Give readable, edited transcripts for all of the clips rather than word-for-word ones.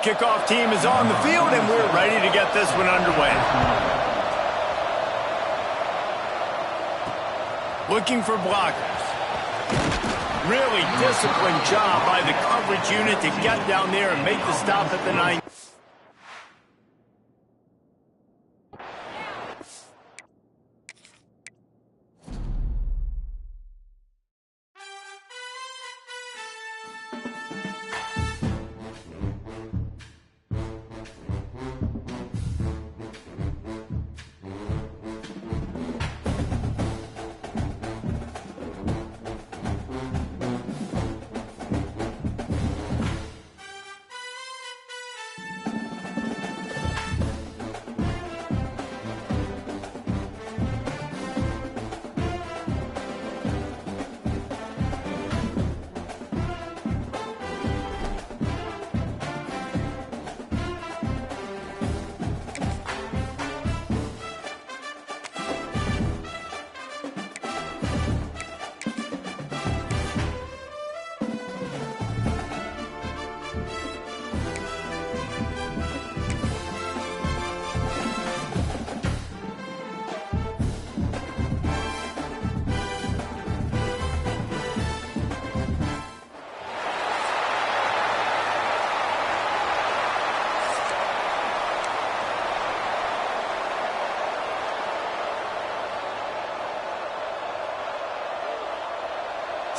kickoff team is on the field, and we're ready to get this one underway. Looking for blockers. Really disciplined job by the coverage unit to get down there and make the stop at the 9.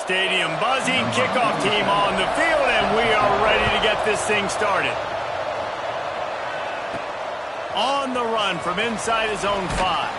Stadium buzzing, kickoff team on the field, and we are ready to get this thing started. On the run from inside his own 5.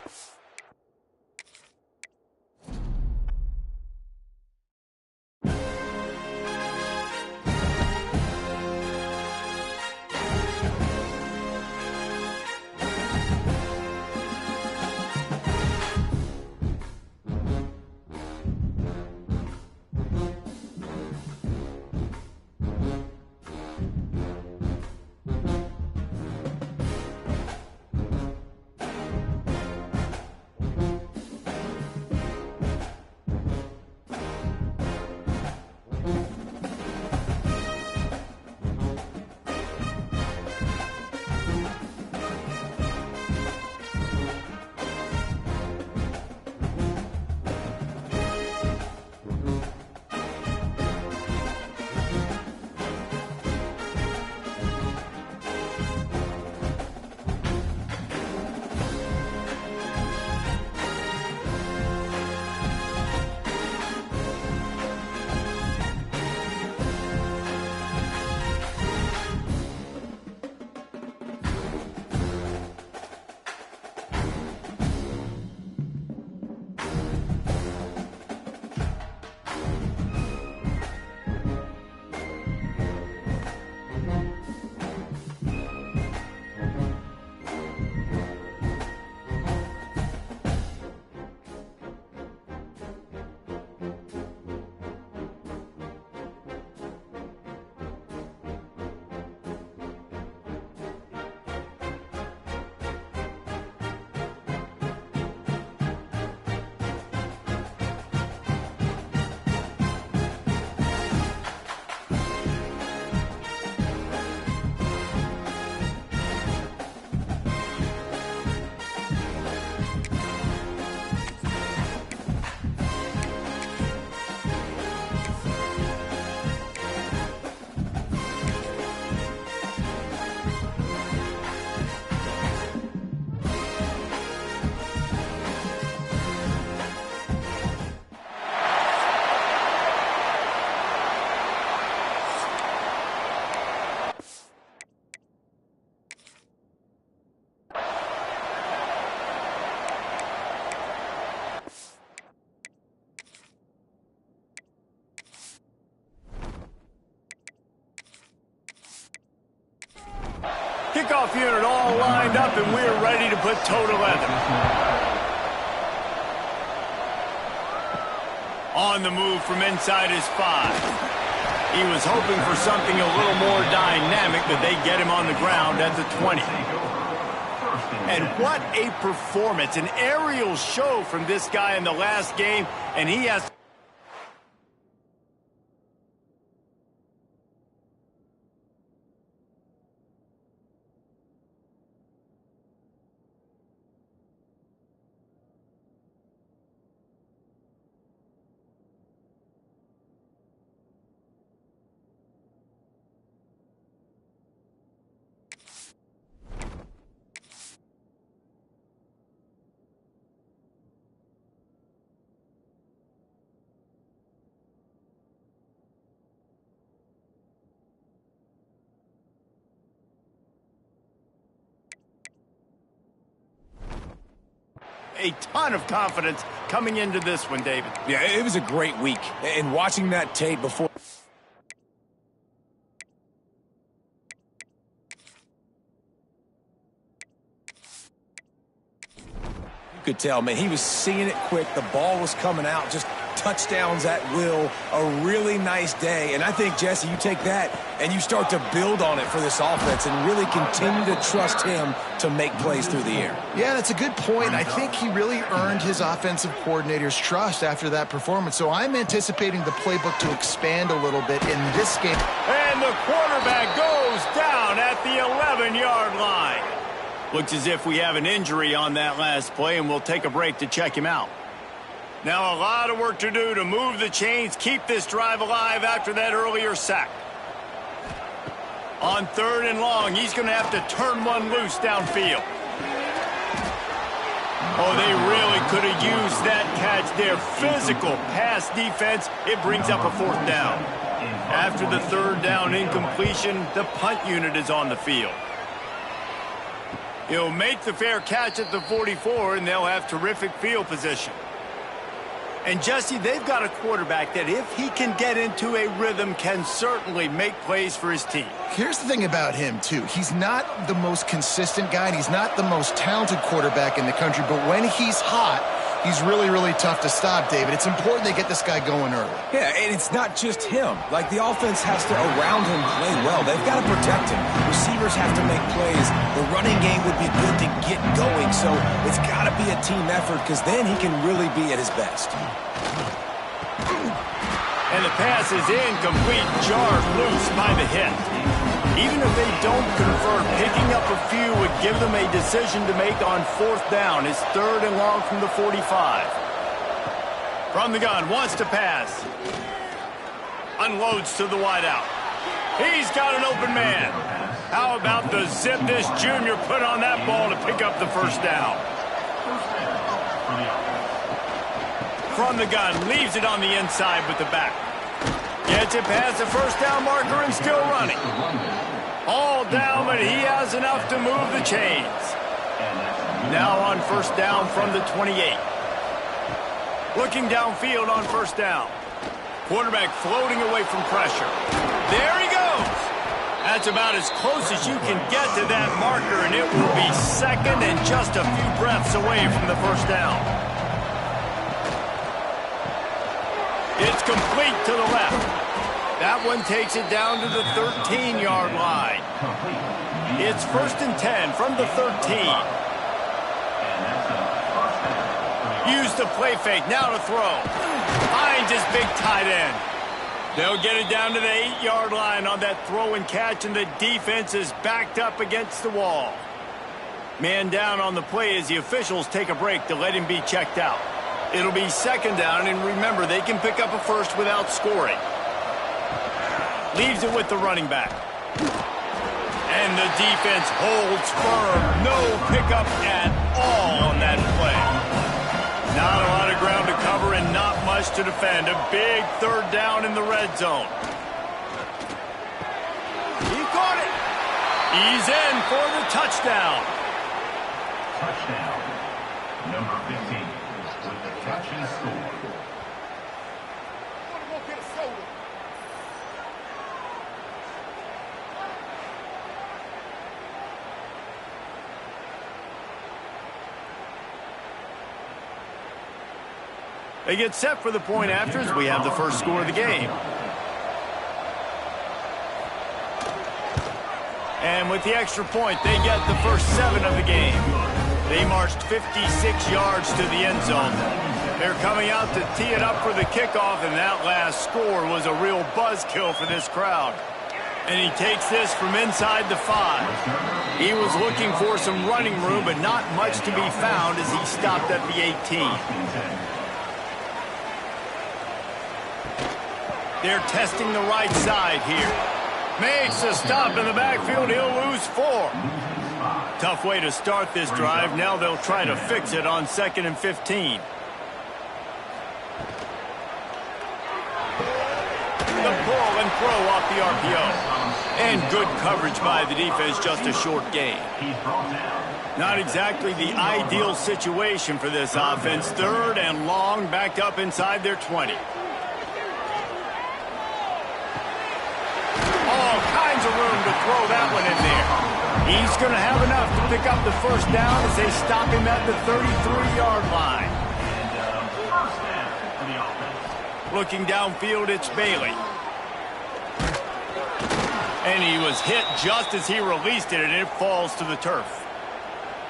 Kickoff unit all lined up, and we're ready to put toe to leather. On the move from inside his 5. He was hoping for something a little more dynamic, but they get him on the ground at the 20. And what a performance, an aerial show from this guy in the last game, and he has... a ton of confidence coming into this one, David. Yeah, it was a great week. And watching that tape before... You could tell, man, he was seeing it quick. The ball was coming out, just touchdowns at will. A really nice day. And I think, Jesse, you take that and you start to build on it for this offense and really continue to trust him to make plays through the air. Yeah, that's a good point. I think he really earned his offensive coordinator's trust after that performance. So I'm anticipating the playbook to expand a little bit in this game. And the quarterback goes down at the 11-yard line. Looks as if we have an injury on that last play, and we'll take a break to check him out. Now a lot of work to do to move the chains, keep this drive alive after that earlier sack. On 3rd and long, he's going to have to turn one loose downfield. Oh, they really could have used that catch there. Physical pass defense. It brings up a 4th down. After the 3rd down incompletion, the punt unit is on the field. He'll make the fair catch at the 44, and they'll have terrific field position. And, Jesse, they've got a quarterback that, if he can get into a rhythm, can certainly make plays for his team. Here's the thing about him, too. He's not the most consistent guy, and he's not the most talented quarterback in the country, but when he's hot, he's really, really tough to stop, David. It's important they get this guy going early. Yeah, and it's not just him. Like, the offense has to, around him, play well. They've got to protect him. Receivers have to make plays. The running game would be good to get going, so it's got to be a team effort, because then he can really be at his best. And the pass is incomplete, jarred loose by the hit. Even if they don't convert, picking up a few would give them a decision to make on 4th down. It's 3rd and long from the 45. From the gun, wants to pass. Unloads to the wideout. He's got an open man. How about the zip this junior put on that ball to pick up the 1st down? From the gun, leaves it on the inside with the back. Gets it past the 1st down marker and still running. All down, but he has enough to move the chains. Now on 1st down from the 28. Looking downfield on 1st down. Quarterback floating away from pressure. There he goes. That's about as close as you can get to that marker, and it will be 2nd and just a few breaths away from the 1st down. It's complete to the left. That one takes it down to the 13-yard line. It's 1st and 10 from the 13. Use the play fake, now to throw. Finds his big tight end. They'll get it down to the 8-yard line on that throw and catch, and the defense is backed up against the wall. Man down on the play as the officials take a break to let him be checked out. It'll be 2nd down, and remember, they can pick up a 1st without scoring. Leaves it with the running back. And the defense holds firm. No pickup at all on that play. Not a lot of ground to cover and not much to defend. A big 3rd down in the red zone. He caught it. He's in for the touchdown. Touchdown. Number 15. With the catch and score. They get set for the point after as we have the 1st score of the game. And with the extra point, they get the first 7 of the game. They marched 56 yards to the end zone. They're coming out to tee it up for the kickoff, and that last score was a real buzzkill for this crowd. And he takes this from inside the 5. He was looking for some running room, but not much to be found as he stopped at the 18. They're testing the right side here. Makes a stop in the backfield. He'll lose 4. Tough way to start this drive. Now they'll try to fix it on 2nd and 15. The pull and throw off the RPO. And good coverage by the defense, just a short gain. He's brought down. Not exactly the ideal situation for this offense. 3rd and long, backed up inside their 20. All kinds of room to throw that one in there. He's going to have enough to pick up the first down as they stop him at the 33-yard line. First down for the offense. Looking downfield, it's Bailey. And he was hit just as he released it, and it falls to the turf.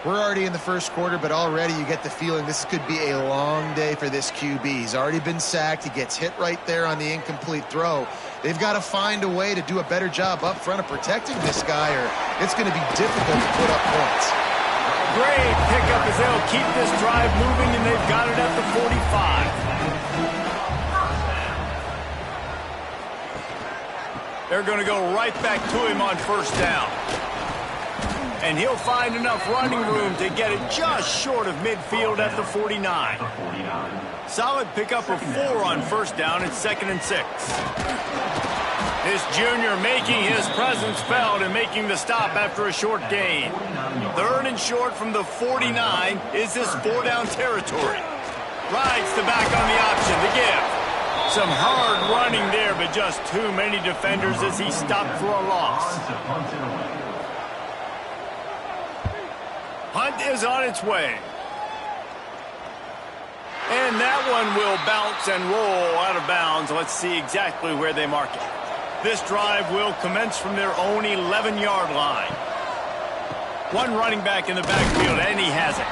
We're already in the first quarter, but already you get the feeling this could be a long day for this QB. He's already been sacked. He gets hit right there on the incomplete throw. They've got to find a way to do a better job up front of protecting this guy, or it's going to be difficult to put up points. Great pickup as they'll keep this drive moving, and they've got it at the 45. They're going to go right back to him on first down. And he'll find enough running room to get it just short of midfield at the 49. Solid pickup of 4 on first down. It's 2nd and 6. This junior making his presence felt and making the stop after a short gain. 3rd and short from the 49. Is this 4-down territory? Rides the back on the option to give. Some hard running there, but just too many defenders as he stopped for a loss. Hunt is on its way. And that one will bounce and roll out of bounds. Let's see exactly where they mark it. This drive will commence from their own 11-yard line. One running back in the backfield, and he has it.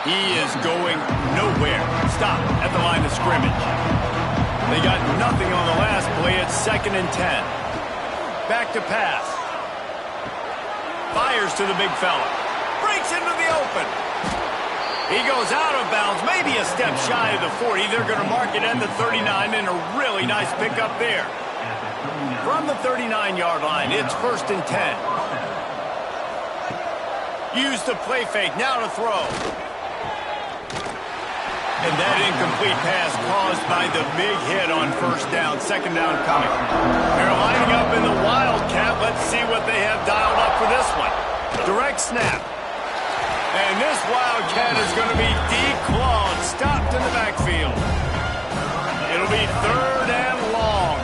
He is going nowhere. Stop at the line of scrimmage. They got nothing on the last play. It's 2nd and 10. Back to pass. Fires to the big fella. Breaks into the open. He goes out of bounds, maybe a step shy of the 40. They're going to mark it at the 39, and a really nice pickup there. From the 39-yard line, it's 1st and 10. Use the play fake, now to throw. And that incomplete pass caused by the big hit on first down. 2nd down coming. They're lining up in the Wildcat. Let's see what they have dialed up for this one. Direct snap. And this Wildcat is going to be declawed, stopped in the backfield. It'll be 3rd and long.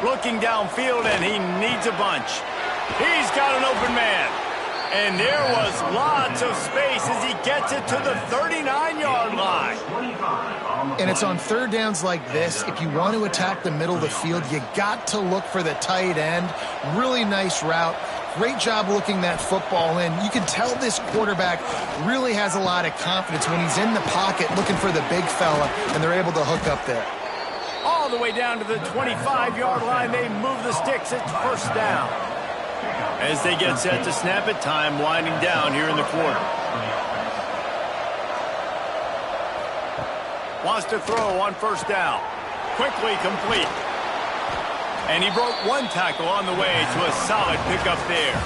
Looking downfield, and he needs a bunch. He's got an open man. And there was lots of space as he gets it to the 39-yard line. And it's on 3rd downs like this. If you want to attack the middle of the field, you got to look for the tight end. Really nice route. Great job looking that football in. You can tell this quarterback really has a lot of confidence when he's in the pocket looking for the big fella, and they're able to hook up there. All the way down to the 25-yard line, they move the sticks. It's 1st down. As they get set to snap it, time winding down here in the quarter. Wants to throw on first down. Quickly complete. And he broke one tackle on the way to a solid pickup there.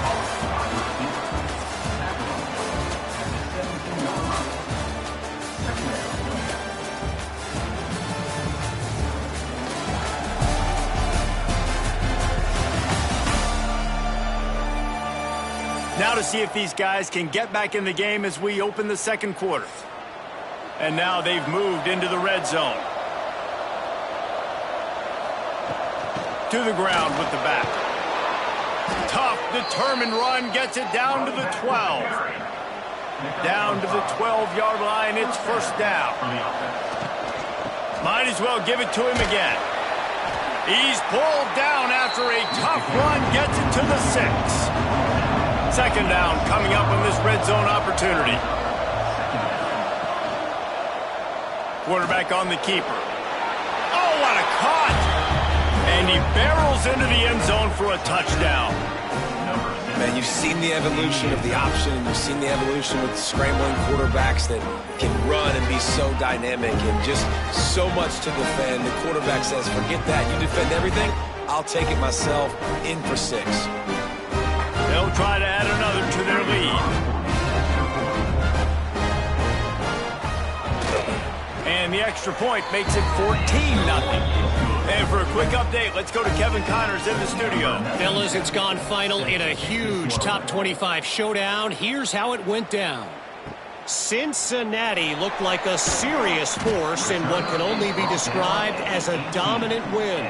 Now to see if these guys can get back in the game as we open the 2nd quarter. And now they've moved into the red zone. To the ground with the back. Tough, determined run gets it down to the 12. Down to the 12-yard line, it's 1st down. Might as well give it to him again. He's pulled down after a tough run, gets it to the 6. 2nd down coming up on this red zone opportunity. Quarterback on the keeper. Oh, what a caught! And he barrels into the end zone for a touchdown. Man, you've seen the evolution of the option. You've seen the evolution with scrambling quarterbacks that can run and be so dynamic and just so much to defend. The quarterback says, forget that. You defend everything, I'll take it myself. In for 6. They'll try to add another to their lead. And the extra point makes it 14-0. And for a quick update, let's go to Kevin Connors in the studio. Fellas, it's gone final in a huge top 25 showdown. Here's how it went down. Cincinnati looked like a serious force in what can only be described as a dominant win.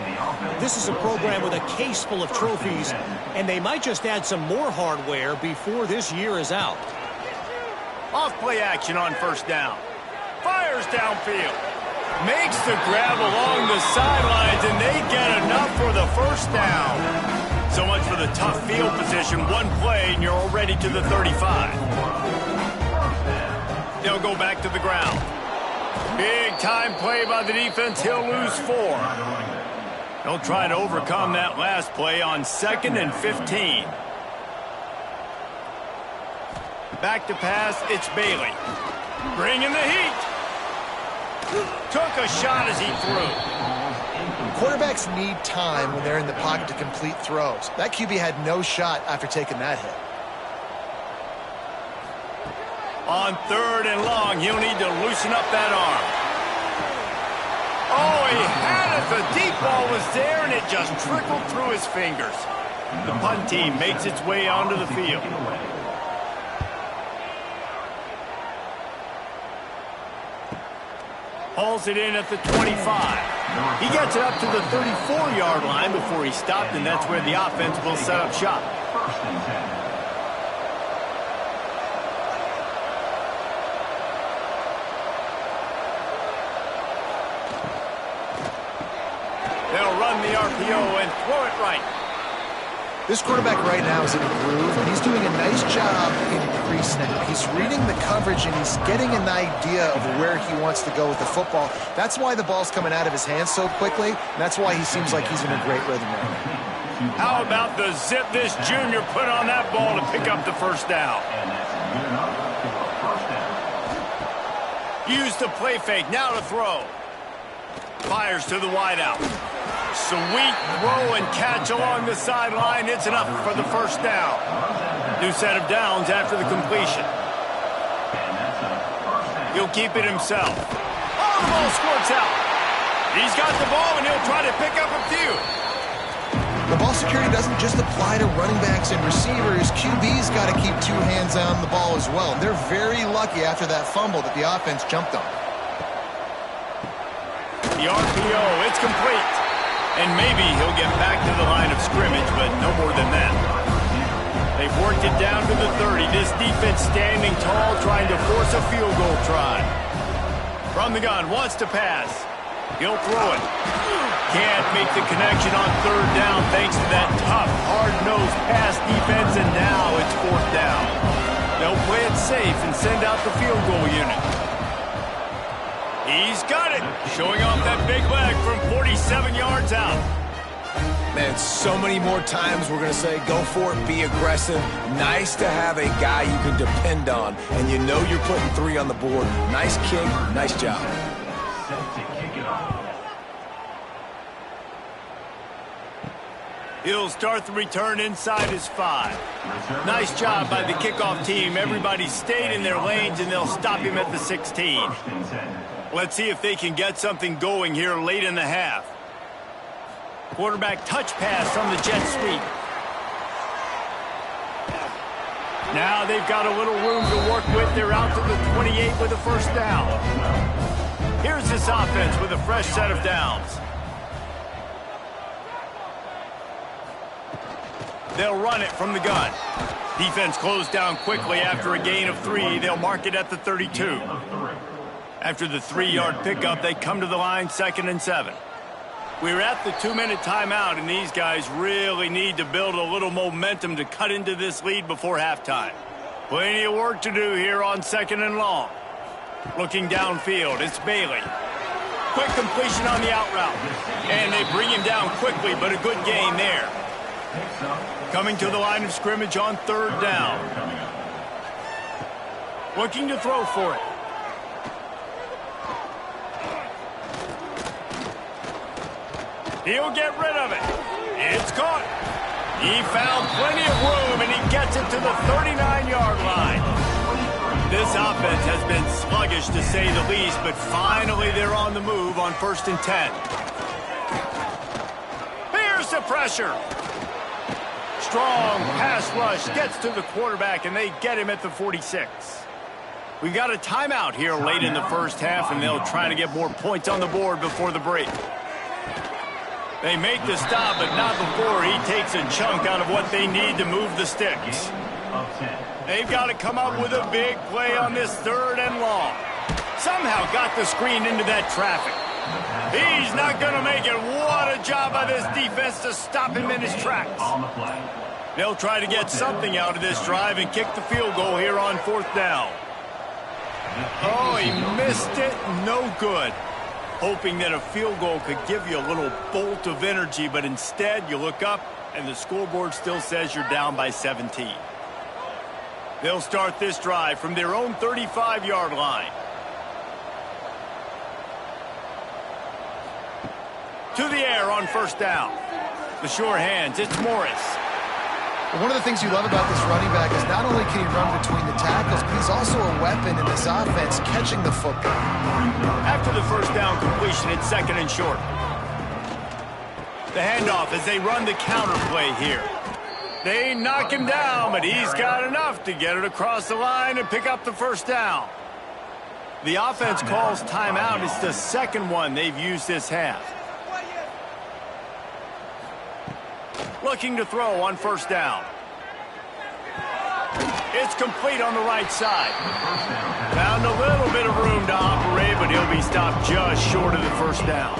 This is a program with a case full of trophies, and they might just add some more hardware before this year is out. Off-play action on first down. Fires downfield. Makes the grab along the sidelines, and they get enough for the first down. So much for the tough field position. One play, and you're already to the 35. They'll go back to the ground. Big-time play by the defense. He'll lose 4. He'll try to overcome that last play on 2nd and 15. Back to pass, it's Bailey. Bringing the heat. Took a shot as he threw. Quarterbacks need time when they're in the pocket to complete throws. That QB had no shot after taking that hit. On 3rd and long, he'll need to loosen up that arm. Oh, he had it. The deep ball was there, and it just trickled through his fingers. The punt team makes its way onto the field. Hauls it in at the 25. He gets it up to the 34-yard line before he stopped, and that's where the offense will set up shop. They'll run the RPO and throw it right. This quarterback right now is in a groove, and he's doing a nice job in pre-snap. He's reading the coverage, and he's getting an idea of where he wants to go with the football. That's why the ball's coming out of his hands so quickly, and that's why he seems like he's in a great rhythm right now. How about the zip this junior put on that ball to pick up the first down? Use the play fake, now to throw. Fires to the wideout. Sweet throw and catch along the sideline. It's enough for the first down. New set of downs after the completion. He'll keep it himself. Oh, the ball squirts out. He's got the ball, and he'll try to pick up a few. The ball security doesn't just apply to running backs and receivers. QB's got to keep 2 hands on the ball as well. They're very lucky after that fumble that the offense jumped on. The RPO, it's complete. And maybe he'll get back to the line of scrimmage, but no more than that. They've worked it down to the 30. This defense standing tall, trying to force a field goal try. From the gun, wants to pass. He'll throw it. Can't make the connection on 3rd down thanks to that tough, hard-nosed pass defense, and now it's 4th down. They'll play it safe and send out the field goal unit. He's got it, showing off that big leg from 47 yards out. Man, so many more times we're going to say, go for it, be aggressive. Nice to have a guy you can depend on, and you know you're putting 3 on the board. Nice kick, nice job. He'll start the return inside his 5. Nice job by the kickoff team. Everybody stayed in their lanes, and they'll stop him at the 16. Let's see if they can get something going here late in the half. Quarterback touch pass on the jet sweep. Now they've got a little room to work with. They're out to the 28 with a first down. Here's this offense with a fresh set of downs. They'll run it from the gun. Defense closed down quickly after a gain of 3. They'll mark it at the 32. After the 3-yard pickup, they come to the line 2nd and 7. We're at the 2-minute timeout, and these guys really need to build a little momentum to cut into this lead before halftime. Plenty of work to do here on 2nd and long. Looking downfield, it's Bailey. Quick completion on the out route. And they bring him down quickly, but a good gain there. Coming to the line of scrimmage on 3rd down. Looking to throw for it. He'll get rid of it. It's caught. He found plenty of room, and he gets it to the 39-yard line. This offense has been sluggish, to say the least, but finally they're on the move on 1st and 10. pressure. Strong pass rush gets to the quarterback, and they get him at the 46. We've got a timeout here late in the first half, and they'll try to get more points on the board before the break. They make the stop, but not before he takes a chunk out of what they need to move the sticks. They've got to come up with a big play on this 3rd and long. Somehow got the screen into that traffic. He's not going to make it. What a job by this defense to stop him in his tracks. They'll try to get something out of this drive and kick the field goal here on 4th down. Oh, he missed it. No good. Hoping that a field goal could give you a little bolt of energy, but instead you look up and the scoreboard still says you're down by 17. They'll start this drive from their own 35-yard line. To the air on 1st down. The sure hands, it's Morris. One of the things you love about this running back is not only can he run between the tackles, but he's also a weapon in this offense catching the football. After the 1st down completion, it's 2nd and short. The handoff as they run the counter play here. They knock him down, but he's got enough to get it across the line and pick up the 1st down. The offense calls timeout. It's the 2nd one they've used this half. Looking to throw on 1st down. It's complete on the right side. Found a little bit of room to operate, but he'll be stopped just short of the 1st down.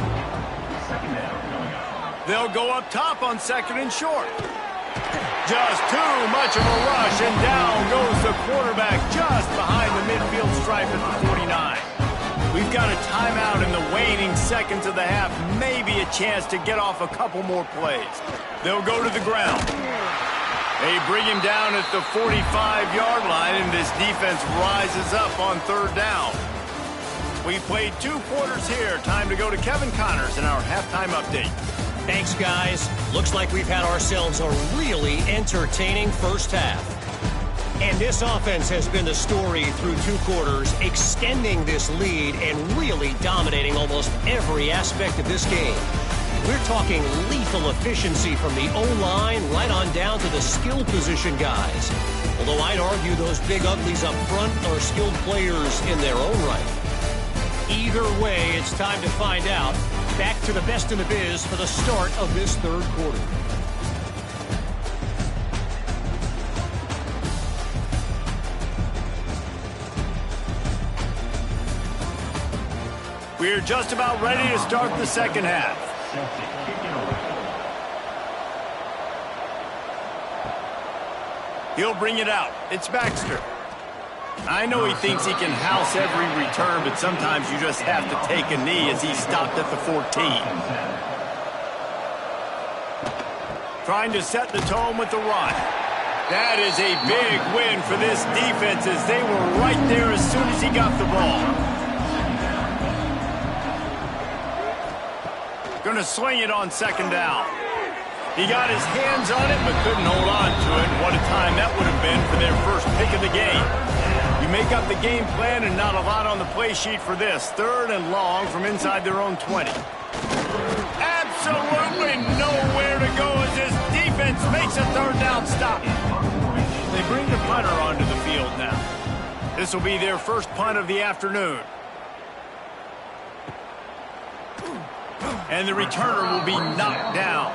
They'll go up top on 2nd and short. Just too much of a rush, and down goes the quarterback just behind the midfield stripe at the 49. We've got a timeout in the waning seconds of the half. Maybe a chance to get off a couple more plays. They'll go to the ground. They bring him down at the 45-yard line, and this defense rises up on 3rd down. We played 2 quarters here. Time to go to Kevin Connors in our halftime update. Thanks, guys. Looks like we've had ourselves a really entertaining first half. And this offense has been the story through 2 quarters, extending this lead and really dominating almost every aspect of this game. We're talking lethal efficiency from the O-line right on down to the skill position guys. Although I'd argue those big uglies up front are skilled players in their own right. Either way, it's time to find out. Back to the best in the biz for the start of this 3rd quarter. We're just about ready to start the 2nd half. He'll bring it out. It's Baxter. I know he thinks he can house every return, but sometimes you just have to take a knee as he stopped at the 14. Trying to set the tone with the run. That is a big win for this defense as they were right there as soon as he got the ball. Going to swing it on 2nd down. He got his hands on it but couldn't hold on to it. What a time that would have been for their first pick of the game. You make up the game plan and not a lot on the play sheet for this. 3rd and long from inside their own 20. Absolutely nowhere to go as this defense makes a 3rd down stop. They bring the punter onto the field now. This will be their first punt of the afternoon. And the returner will be knocked down.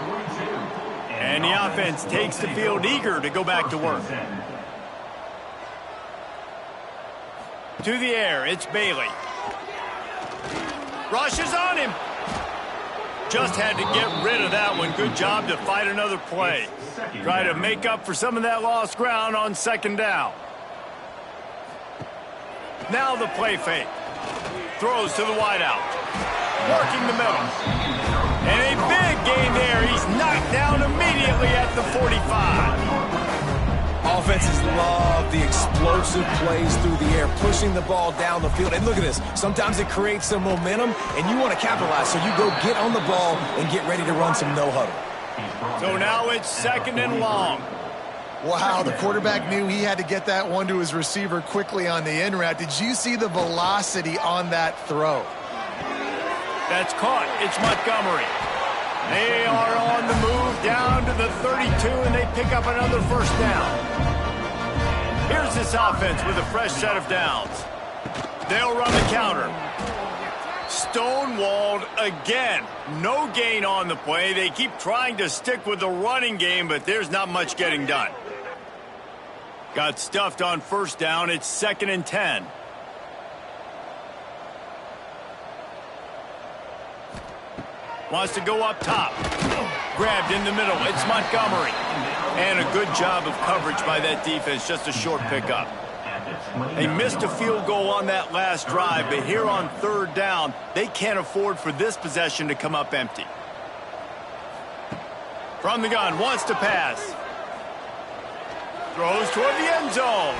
And the offense takes the field eager to go back to work. To the air, it's Bailey. Rushes on him. Just had to get rid of that one. Good job to fight another play. Try to make up for some of that lost ground on 2nd down. Now the play fake. Throws to the wideout. Working the middle. And a big gain there. He's knocked down immediately at the 45. Offenses love the explosive plays through the air, pushing the ball down the field. And look at this. Sometimes it creates some momentum, and you want to capitalize. So you go get on the ball and get ready to run some no-huddle. So now it's 2nd and long. Wow, the quarterback knew he had to get that one to his receiver quickly on the in route. Did you see the velocity on that throw? That's caught. It's Montgomery. They are on the move down to the 32, and they pick up another first down. Here's this offense with a fresh set of downs. They'll run the counter. Stonewalled again. No gain on the play. They keep trying to stick with the running game, but there's not much getting done. Got stuffed on first down. It's 2nd and 10. Wants to go up top. Grabbed in the middle. It's Montgomery. And a good job of coverage by that defense. Just a short pickup. They missed a field goal on that last drive, but here on 3rd down, they can't afford for this possession to come up empty. From the gun, wants to pass. Throws toward the end zone.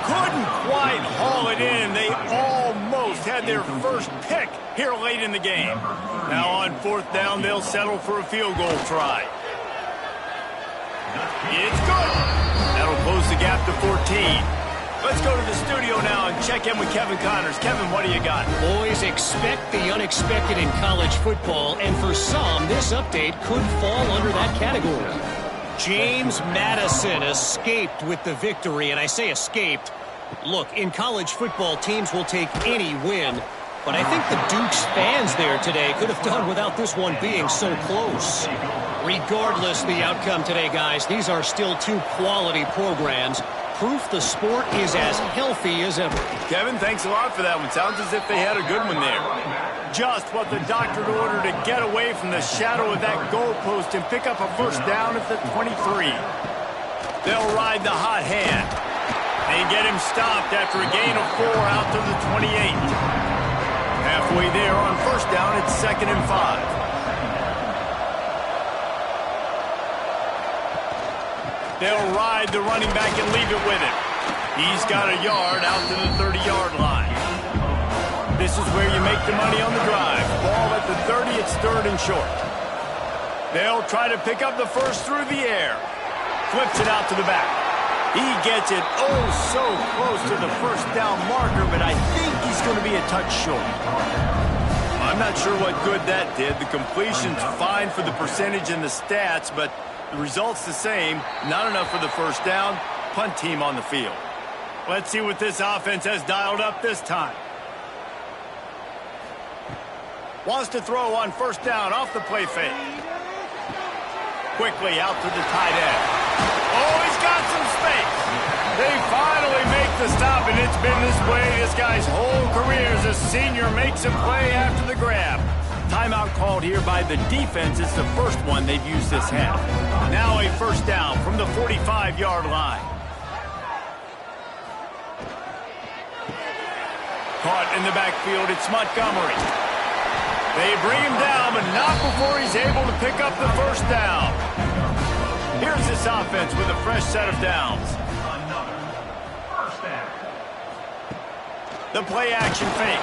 Couldn't quite haul it in. They almost had their first pick here late in the game. Now on 4th down, they'll settle for a field goal try. It's good. That'll close the gap to 14. Let's go to the studio now and check in with Kevin Connors. Kevin, what do you got? Boys, expect the unexpected in college football, and for some, this update could fall under that category. James Madison escaped with the victory, and I say escaped. Look, in college football, teams will take any win, but I think the Dukes fans there today could have done without this one being so close. Regardless the outcome today, guys, these are still 2 quality programs. Proof the sport is as healthy as ever. Kevin, thanks a lot for that one. Sounds as if they had a good one there. Just what the doctor ordered to get away from the shadow of that goalpost and pick up a first down at the 23. They'll ride the hot hand. They get him stopped after a gain of 4 out to the 28. Halfway there on first down, it's 2nd and 5. They'll ride the running back and leave it with him. He's got a yard out to the 30-yard line. This is where you make the money on the drive. Ball at the 30, it's 3rd and short. They'll try to pick up the first through the air. Flips it out to the back. He gets it oh so close to the first down marker, but I think he's going to be a touch short. I'm not sure what good that did. The completion's fine for the percentage and the stats, but the result's the same. Not enough for the first down. Punt team on the field. Let's see what this offense has dialed up this time. Wants to throw on first down off the play fake. Quickly out to the tight end. Oh, he's got some space. They finally make the stop, and it's been this way this guy's whole career as a senior makes a play after the grab. Timeout called here by the defense. It's the first one they've used this half. Now a first down from the 45-yard line. Caught in the backfield, it's Montgomery. They bring him down, but not before he's able to pick up the first down. Here's this offense with a fresh set of downs. The play-action fake.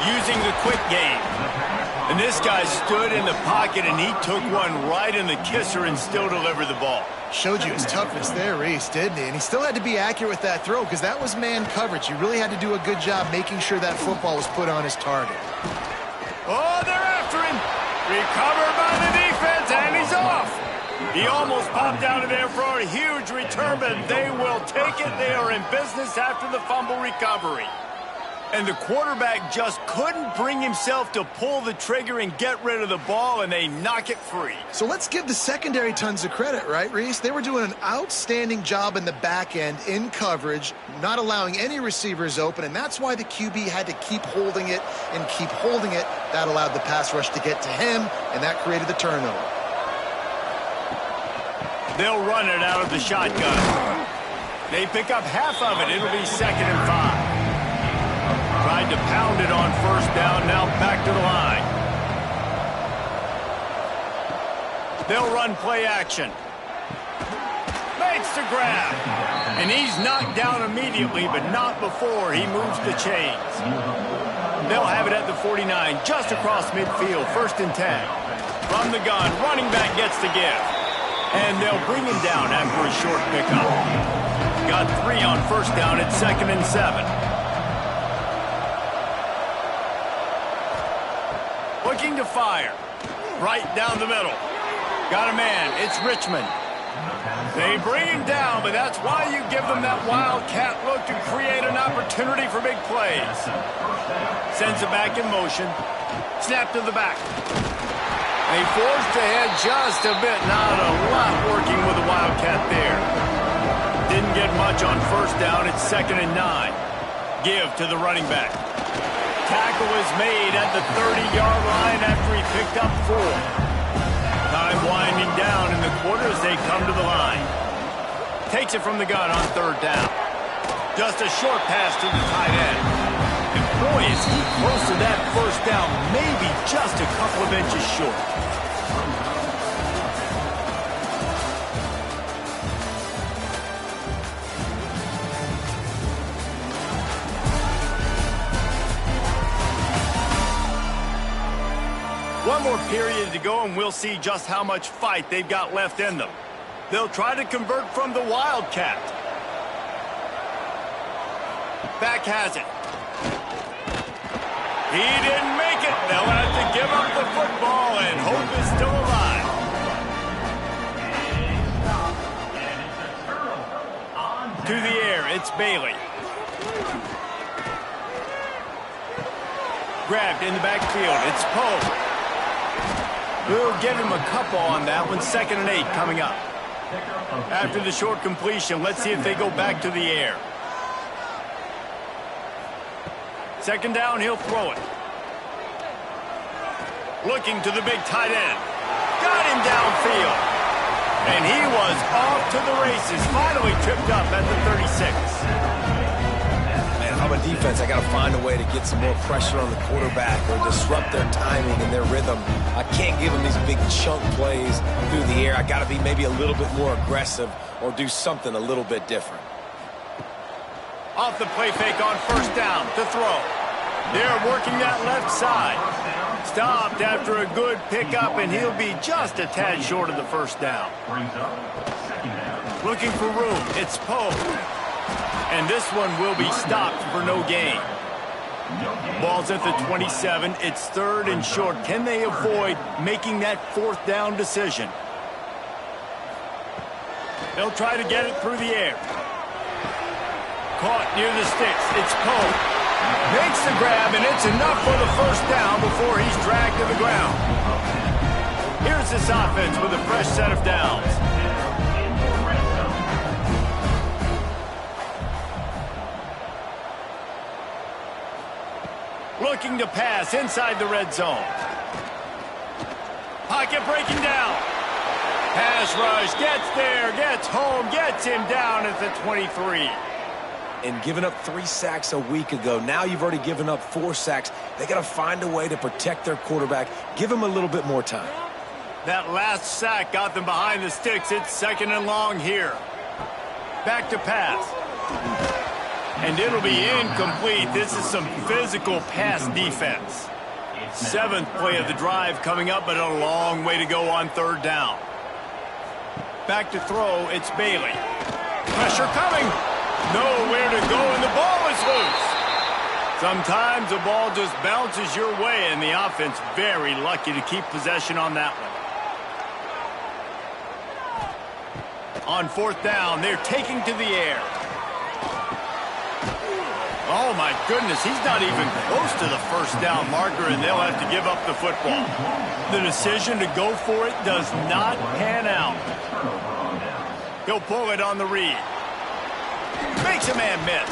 Using the quick game. And this guy stood in the pocket, and he took one right in the kisser and still delivered the ball. Showed you his toughness there, Reese, didn't he? And he still had to be accurate with that throw because that was man coverage. He really had to do a good job making sure that football was put on his target. Oh, they're after him. Recovered by the defense, and he's off. He almost popped out of there for a huge return, but they will take it. They are in business after the fumble recovery. And the quarterback just couldn't bring himself to pull the trigger and get rid of the ball, and they knock it free. So let's give the secondary tons of credit, right, Reese? They were doing an outstanding job in the back end in coverage, not allowing any receivers open, and that's why the QB had to keep holding it and keep holding it. That allowed the pass rush to get to him, and that created the turnover. They'll run it out of the shotgun. They pick up half of it. It'll be 2nd and 5. Tried to pound it on first down, now back to the line. They'll run play action. Makes the grab. And he's knocked down immediately, but not before he moves the chains. They'll have it at the 49, just across midfield, 1st and 10. From the gun, running back gets the give. And they'll bring him down after a short pickup. Got 3 on first down at 2nd and 7. Looking to fire. Right down the middle. Got a man. It's Richmond. They bring him down, but that's why you give them that wildcat look to create an opportunity for big plays. Sends it back in motion. Snap to the back. They forced ahead just a bit. Not a lot working with the wildcat there. Didn't get much on first down. It's 2nd and 9. Give to the running back. Tackle is made at the 30-yard line after he picked up 4. Time winding down in the quarter as they come to the line. Takes it from the gun on 3rd down. Just a short pass to the tight end. And boy, is he close to that first down, maybe just a couple of inches short. One more period to go, and we'll see just how much fight they've got left in them. They'll try to convert from the Wildcat. Back has it. He didn't make it. They'll have to give up the football, and hope is still alive. To the air, it's Bailey. Grabbed in the backfield, it's Poe. We'll give him a couple on that one. 2nd and 8 coming up. After the short completion, let's see if they go back to the air. 2nd down, he'll throw it. Looking to the big tight end. Got him downfield. And he was off to the races. Finally tripped up at the 36. Man, if I'm a defense, I got to find a way to get some more pressure on the quarterback or disrupt their timing and their rhythm. I can't give them these big chunk plays through the air. I got to be maybe a little bit more aggressive or do something a little bit different. Off the play fake on 1st down to throw. They're working that left side. Stopped after a good pickup, and he'll be just a tad short of the 1st down. Looking for room. It's Poe. And this one will be stopped for no gain. Ball's at the 27. It's 3rd and short. Can they avoid making that 4th down decision? They'll try to get it through the air. Caught near the sticks. It's Poe. Makes the grab, and it's enough for the 1st down before he's dragged to the ground. Here's this offense with a fresh set of downs. Looking to pass inside the red zone. Pocket breaking down. Pass rush, gets there, gets home, gets him down at the 23. And giving up 3 sacks a week ago, now you've already given up 4 sacks. They got to find a way to protect their quarterback. Give him a little bit more time. That last sack got them behind the sticks. It's 2nd and long here. Back to pass. And it'll be incomplete. This is some physical pass defense. 7th play of the drive coming up, but a long way to go on 3rd down. Back to throw, it's Bailey. Pressure coming. Nowhere to go, and the ball is loose. Sometimes the ball just bounces your way, and the offense very lucky to keep possession on that one. On 4th down, they're taking to the air. Oh, my goodness, he's not even close to the 1st down marker, and they'll have to give up the football. The decision to go for it does not pan out. He'll pull it on the read. Makes a man miss.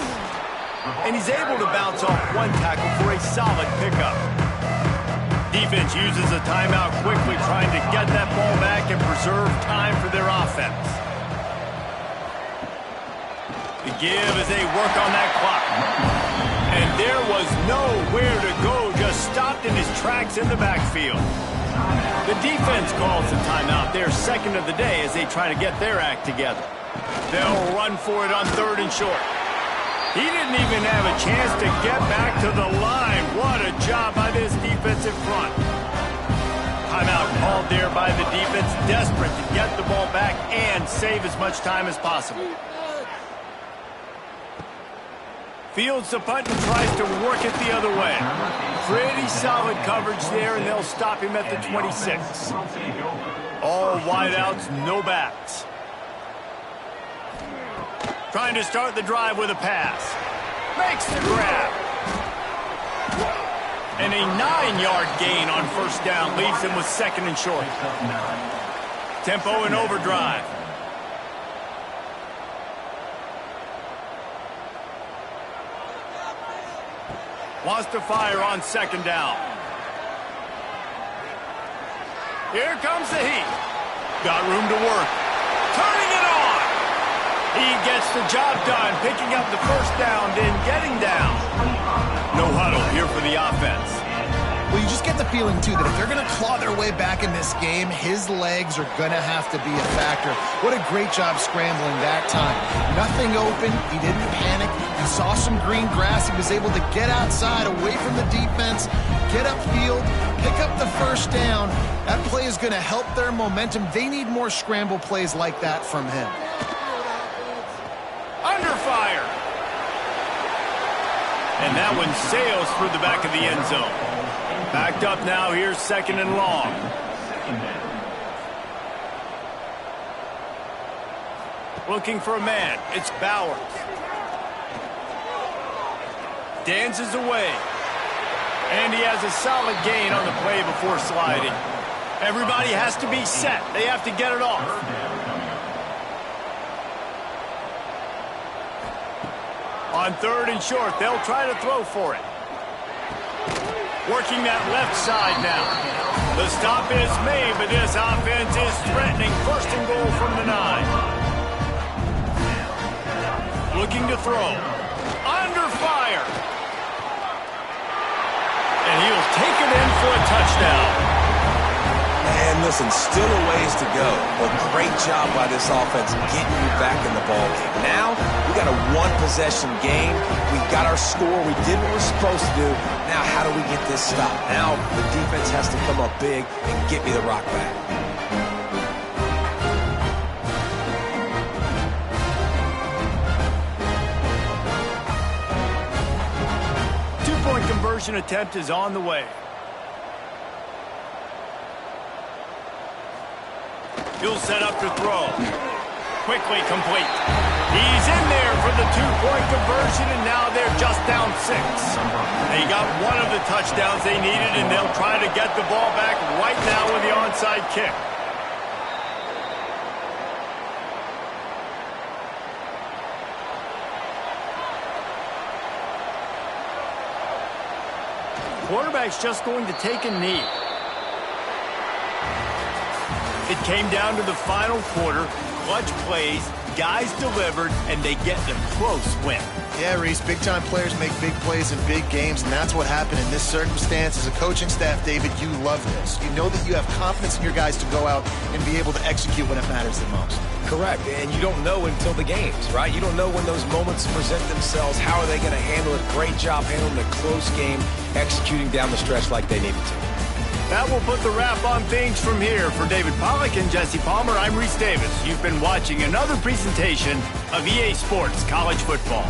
And he's able to bounce off one tackle for a solid pickup. Defense uses a timeout quickly, trying to get that ball back and preserve time for their offense. The give as they work on that clock. And there was nowhere to go, just stopped in his tracks in the backfield. The defense calls the timeout, their 2nd of the day, as they try to get their act together. They'll run for it on 3rd and short. He didn't even have a chance to get back to the line. What a job by this defensive front. Timeout called there by the defense, desperate to get the ball back and save as much time as possible. Fields the punt and tries to work it the other way. Pretty Pretty solid coverage there, and they'll stop him at the 26. All wideouts, no backs. Trying to start the drive with a pass. Makes the grab. And a 9-yard gain on first down leaves him with second and short. Tempo and overdrive. Wants to fire on second down. Here comes the heat. Got room to work. Turning it on. He gets the job done, picking up the first down, then getting down. No huddle here for the offense. Well, you just get the feeling, too, that if they're going to claw their way back in this game, his legs are going to have to be a factor. What a great job scrambling that time. Nothing open. He didn't panic. He saw some green grass. He was able to get outside, away from the defense, get upfield, pick up the first down. That play is going to help their momentum. They need more scramble plays like that from him. Under fire. And that one sails through the back of the end zone. Backed up now, here's second and long. Looking for a man, it's Bowers. Dances away. And he has a solid gain on the play before sliding. Everybody has to be set. They have to get it off. On third and short, they'll try to throw for it. Working that left side now. The stop is made, but this offense is threatening. First and goal from the 9. Looking to throw. Under fire. And he'll take it in for a touchdown. And listen, still a ways to go, but great job by this offense getting you back in the ballgame. Now, we got a one-possession game. We got our score. We did what we're supposed to do. Now, how do we get this stopped? Now, the defense has to come up big and get me the rock back. Two-point conversion attempt is on the way. He'll set up to throw. Quickly complete. He's in there for the two-point conversion, and now they're just down 6. They got one of the touchdowns they needed, and they'll try to get the ball back right now with the onside kick. Quarterback's just going to take a knee. It came down to the final quarter, clutch plays, guys delivered, and they get a close win. Yeah, Reese, big-time players make big plays in big games, and that's what happened in this circumstance. As a coaching staff, David, you love this. You know that you have confidence in your guys to go out and be able to execute when it matters the most. Correct, and you don't know until the games, right? You don't know when those moments present themselves. How are they going to handle it? Great job handling a close game, executing down the stretch like they needed to. That will put the wrap on things from here. For David Pollack and Jesse Palmer, I'm Reese Davis. You've been watching another presentation of EA Sports College Football.